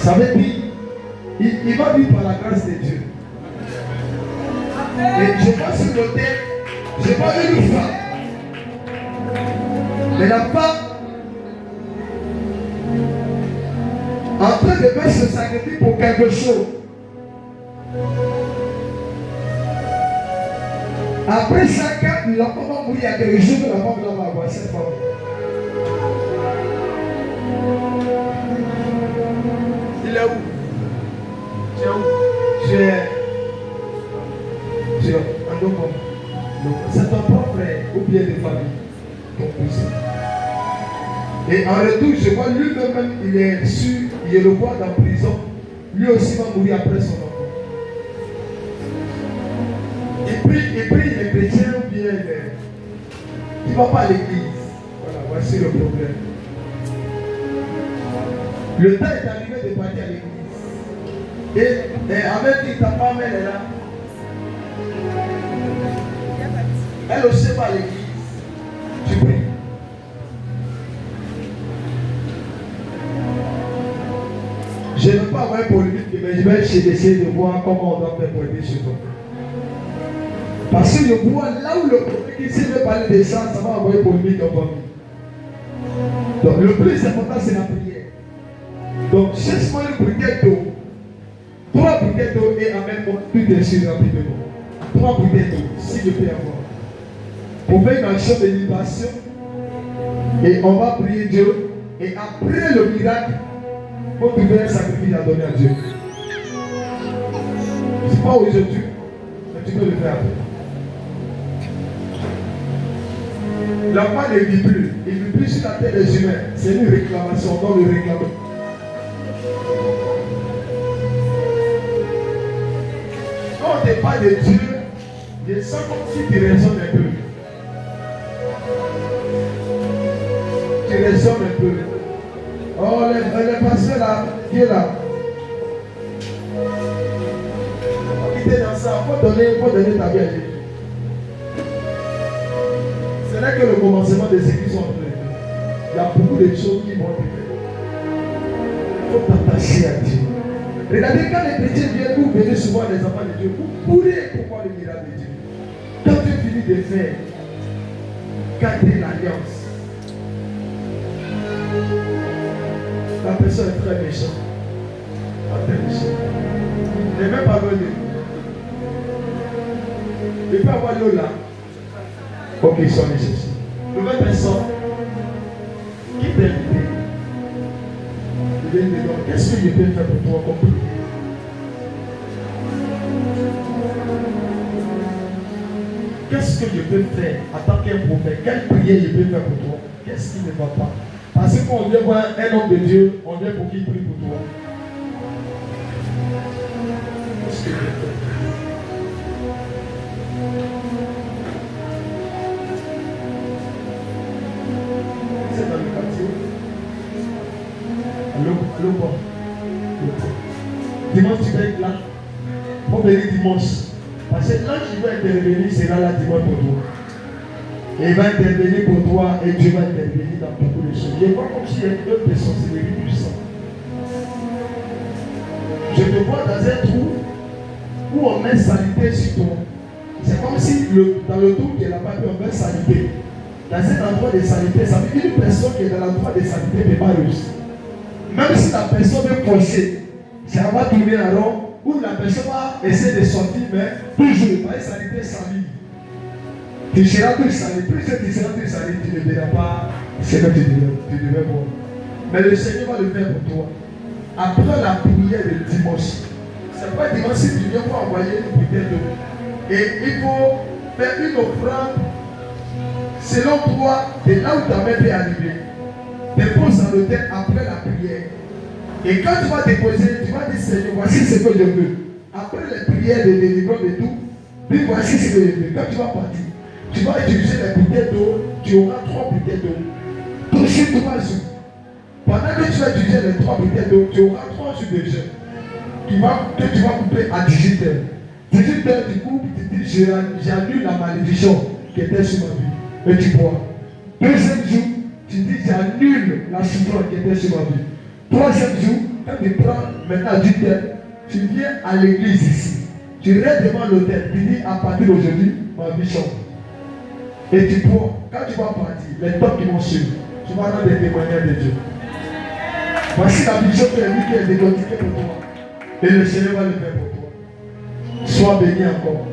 Ça veut dire, il va vivre par la grâce de Dieu. Et je vois sur le terre, je vois une femme. Mais la femme, en train de faire ce sacrifice pour quelque chose. Après ça, quand la femme va mourir, il y a quelque chose que la femme va avoir, cette femme. Il est où? Tu es où? Tu es un homme. C'est ton propre frère ou bien des familles. Ton cousin. Et en retour, je vois lui-même, il est sûr, il le voit dans prison. Lui aussi va mourir après son enfant. Il prie les chrétiens ou bien il ne va pas à l'église. Voilà, voici le problème. Le temps est arrivé de partir à l'église. Et avec ta femme, elle est là. Elle aussi va à l'église. Tu pries. Je ne veux pas avoir une polémique, mais je vais essayer de voir comment on doit faire pour aider ce toi. Parce que je vois là où le problème, ici veut parler de ça, ça va avoir une polémique en famille. Donc le plus important c'est la prière. Donc cherche-moi une briquette d'eau. 3 briquettes d'eau et amène-moi tout dessus rapidement. 3 briquettes d'eau, si je peux avoir. Pour faire une action de libération. Et on va prier Dieu. Et après le miracle, il faut trouver un sacrifice à donner à Dieu. Ce n'est pas aujourd'hui, mais tu peux le faire après. L'enfant ne vit plus. Il ne vit plus sur la terre des humains. C'est une réclamation, on doit le réclamer. Quand on te parle de Dieu, je sens comme si tu raisonnes un peu. Tu raisonnes un peu. Oh, le pasteur là, qui est là. Il était dans ça. Il faut donner ta vie à Dieu. Ce n'est que le commencement de ce qui sont en train. Il y a beaucoup de choses qui vont te faire. Il faut t'attacher à Dieu. Regardez, quand les chrétiens viennent, vous venez souvent les enfants de Dieu, vous pourrez pourquoi le miracle de Dieu. Quand tu finis de faire, garder l'alliance. La personne est très méchante. Très méchante. Il n'est même pas venu. Il peut avoir l'eau là. Ok, ils sont nécessaires. Nouvelle personne qui t'a invité. Il vient de dire, qu'est-ce que je peux faire pour toi comme prière? Qu'est-ce que je peux faire en tant qu'un prophète? Quelle prière je peux faire pour toi? Qu'est-ce qui ne va pas? Parce que quand on vient voir un homme de Dieu, on vient pour qu'il prie pour toi. Qu'est-ce que je peux faire? C'est dans le quartier. Allô, bon. Dimanche, tu vas être là. Pour venir dimanche. Parce que quand tu vas intervenir, sera là dimanche pour toi. Et il va intervenir pour toi et Dieu va intervenir dans beaucoup de choses. Je vois comme s'il y a une personne, c'est le lit du sang. Je te vois dans un trou où on met salité sur toi. C'est comme si dans le trou qui est là-bas, on met salité. Dans un endroit de salité, ça veut dire qu'une personne qui est dans l'endroit de salité ne peut pas réussir. Même si la personne veut forcer, ça va tourner en rond, où la personne va essayer de sortir, mais toujours, par une salité salie. Tu seras plus salé. Plus que tu seras plus salé, tu ne verras pas ce que tu devais voir. Mais le Seigneur va le faire pour toi. Après la prière de dimanche, c'est pas dimanche si tu viens pour envoyer une bouteille d'eau. Et il faut faire une offrande selon toi, de là où ta main peut arriver. Dépose dans le terre après la prière. Et quand tu vas déposer, tu vas dire Seigneur, voici ce que je veux. Après les prières de délivrance de tout, puis voici ce que je veux. Quand tu vas partir, tu vas utiliser les bouteilles d'eau, tu auras 3 bouteilles d'eau. Tout sur 3 jours. Pendant que tu vas utiliser les 3 bouteilles d'eau, tu auras 3 jours de jeûne. Que tu vas couper à 18 heures. 18 heures, tu coupes, tu dis j'annule la malédiction qui était sur ma vie. Et tu bois. Deuxième jour, tu dis j'annule la souffrance qui était sur ma vie. Troisième jour, quand tu prends maintenant du thème, tu viens à l'église ici. Tu restes devant l'autel. Tu dis à partir d'aujourd'hui, ma vie change. Et tu prends, quand tu vas partir, les temps qui vont suivre, tu vas rendre des témoignages de Dieu. Voici la vision que lui qui est décortiquée pour toi. Et le Seigneur va le faire pour toi. Sois béni encore.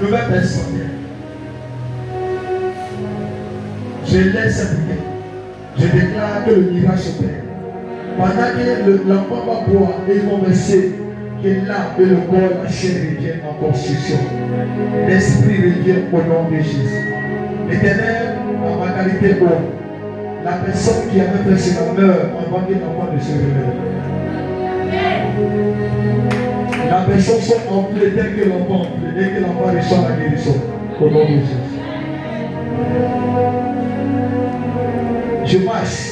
Nouvelle personne. Je laisse s'appliquer. Je déclare que le miracle se fait. Pendant que l'enfant va boire et ils vont verser, que l'âme et le corps, la chair reviennent en construction. L'esprit revient au nom de Jésus. L'Éternel, en ma qualité bonne, la personne qui avait fait cela meurt avant que l'enfant ne se réveille. La personne soit emplie tel que l'enfant emplie et que l'enfant reçoit la guérison au nom de Jésus. Je marche.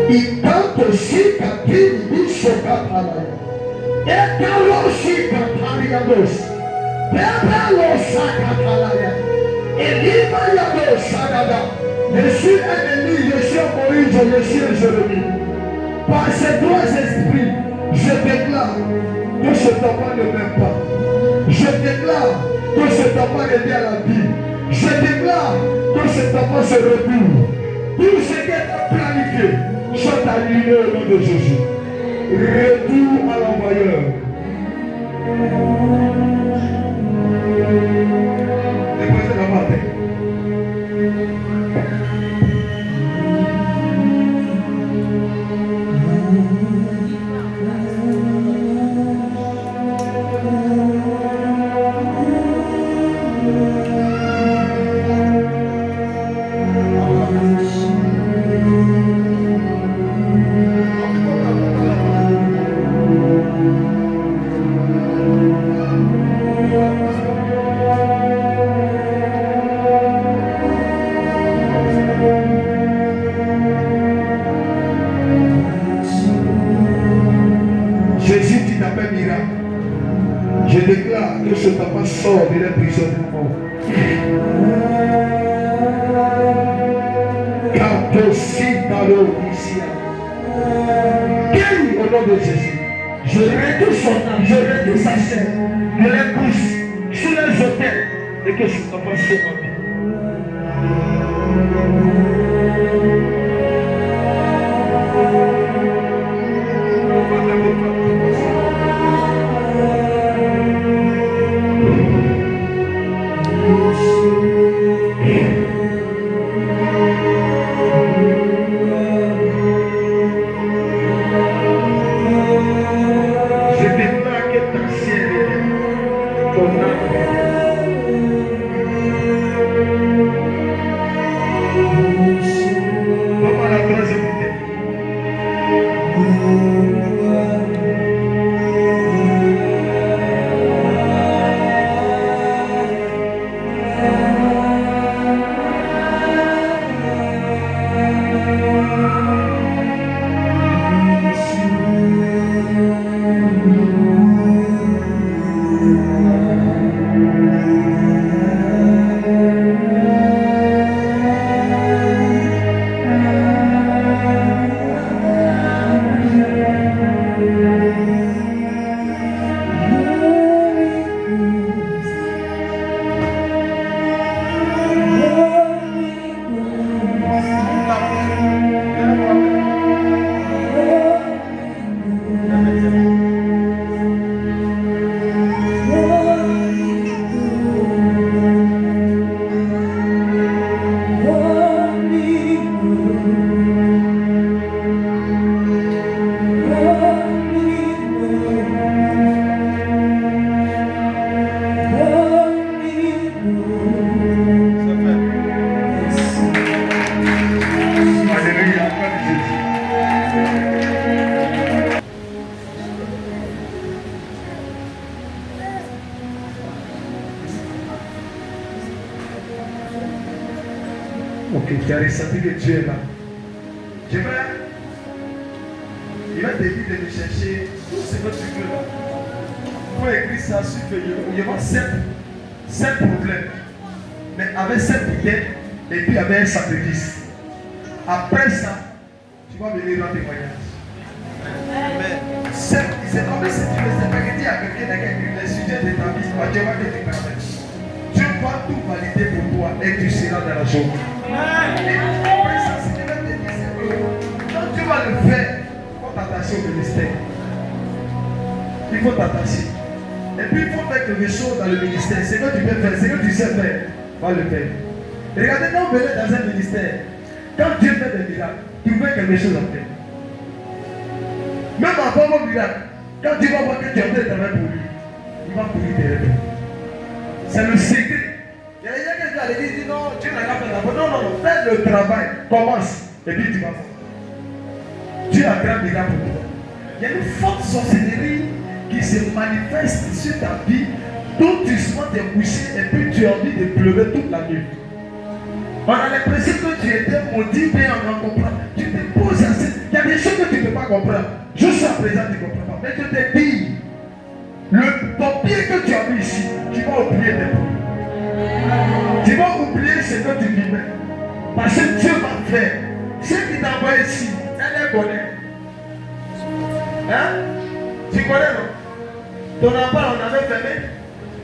Il tente aussi qu'à qui il choca à la et quand l'on s'y catariados, Pépalo Sakatalaya, et Limayado Sagada, je suis un Élie, je suis un Moïse, je suis un Jérémie. Par ces trois esprits, je déclare que ce enfant ne meurt pas. Je déclare que cet enfant revient à la vie. Je déclare que cet enfant se retourne. Tout ce qui est planifié soit aligné au nom de Jésus. Retour à l'envoyeur. Déposez la main. Je déclare que ce papa sort de l'emprisonnement. Quand aussi dans l'eau ici, guéris au nom de Jésus. Je retire son âme, je retire sa chair, je les pousse sur les autels et que ce papa soit en vie. Ok, tu as ressenti que Dieu est là. Il va te dire de me chercher tout ce que tu veux là. Pour écrire ça sur feuille, il y aura 7 problèmes. Mais avec 7 idées et puis avec un sacrifice. Après ça, tu vas venir rendre témoignage. C'est comme si tu ne sais pas que tu as quelqu'un les sujets de ta vie, Dieu va te permettre. Dieu va tout valider pour toi et tu seras dans la joie. Et après ça, si tu vas te dire, c'est que quand tu vas le faire, il faut t'attacher au ministère. Il faut t'attacher. Et puis il faut faire quelque chose dans le ministère. C'est que tu peux faire, c'est que tu sais faire, va le faire. Regardez, quand vous venez dans un ministère, quand Dieu fait des miracles, tu fais quelque chose après. Même avant vos miracles, quand tu vas voir que tu es en train de travailler pour lui, il va courir derrière toi. C'est le secret. Il y a quelqu'un qui a dit non, Dieu n'a pas fait d'abord. Non, non, non, fais le travail, commence, et puis tu vas voir. Dieu a grand miracle pour toi. Il y a une forte sorcellerie qui se manifeste sur ta vie, dont tu sois couché et puis tu as envie de pleurer toute la nuit. On a l'impression que tu étais maudit, mais on en comprend. Tu te poses assez. Il y a des choses que tu ne peux pas comprendre. Jusqu'à présent, tu ne comprends pas. Mais je te dis, ton pied que tu as mis ici, tu vas oublier tes problèmes. Tu vas oublier ce que tu vivais. Parce que Dieu va faire. Ce qui t'a envoyé ici, elle est connaît. Hein? Tu connais, non? Ton enfant, on avait fermé.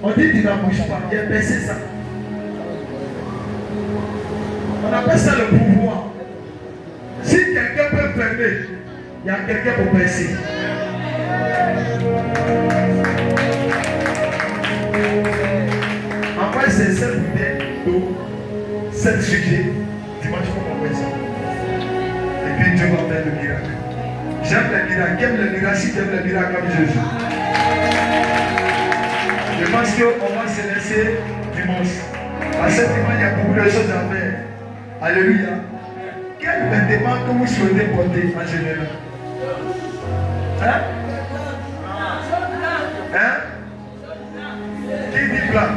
On dit tu n'en bouges pas. Il a baissé ça. On appelle ça le pouvoir. Si quelqu'un peut fermer, il y a quelqu'un pour baisser. Après, c'est cette bouteille d'eau, cette sujet, dimanche, pour m'envoyer ça. Et puis Dieu va faire le miracle. J'aime les miracles. J'aime les miracles si tu aimes les miracles comme Jésus. Je pense qu'on va se laisser dimanche. À ce dimanche, il y a beaucoup de choses à faire. Alléluia. Quel vêtement que vous souhaitez porter en général? Hein? Hein? Qui dit blanc?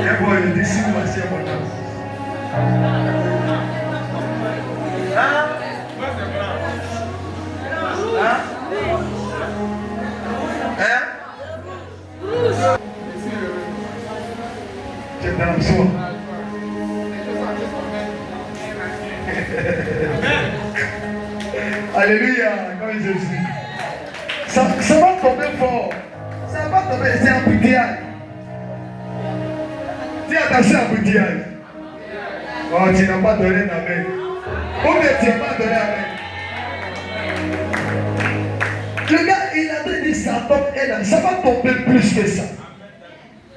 Et bon, il dit si vous passez à mon temps. Hein? Hein? Hein? C'est dans le soir. Alléluia, comme Jésus. Ça va tomber fort. Ça va tomber, c'est un boutillage. Dis attention à boutillage. Oh, tu n'as pas donné d'amen. Ou bien tu n'as pas donné d'amen. Le gars, il a dit ça tombe et là, ça va tomber plus que ça.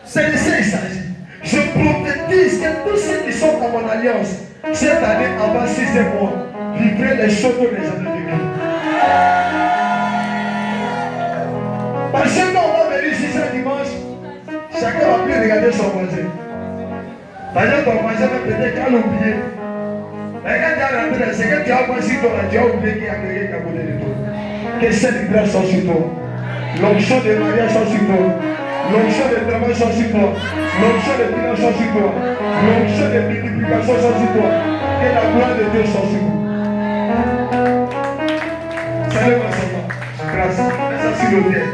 C'est de ça il s'agit. Je prophétise que tous ceux qui sont dans mon alliance, cette année, avant 6e mois, vivrez les choses que les années de vie. Parce que quand on va venir ici ce dimanche, chacun va plus regarder son voisin. D'ailleurs, ton voisin va peut-être qu'à l'oublier. Mais quand tu as rentré, c'est que tu as voici toi, tu as oublié qu'il y a quelqu'un qui a côté de toi. Que cette grâce soit sur toi. L'onction de mariage soit sur toi. L'onction de travail soit sur toi. L'onction de finance soit sur toi. L'onction de multiplication soit sur toi. Que la gloire de Dieu soit sur vous. Salut, ma soeur. Grâce. Merci, s'il vous plaît.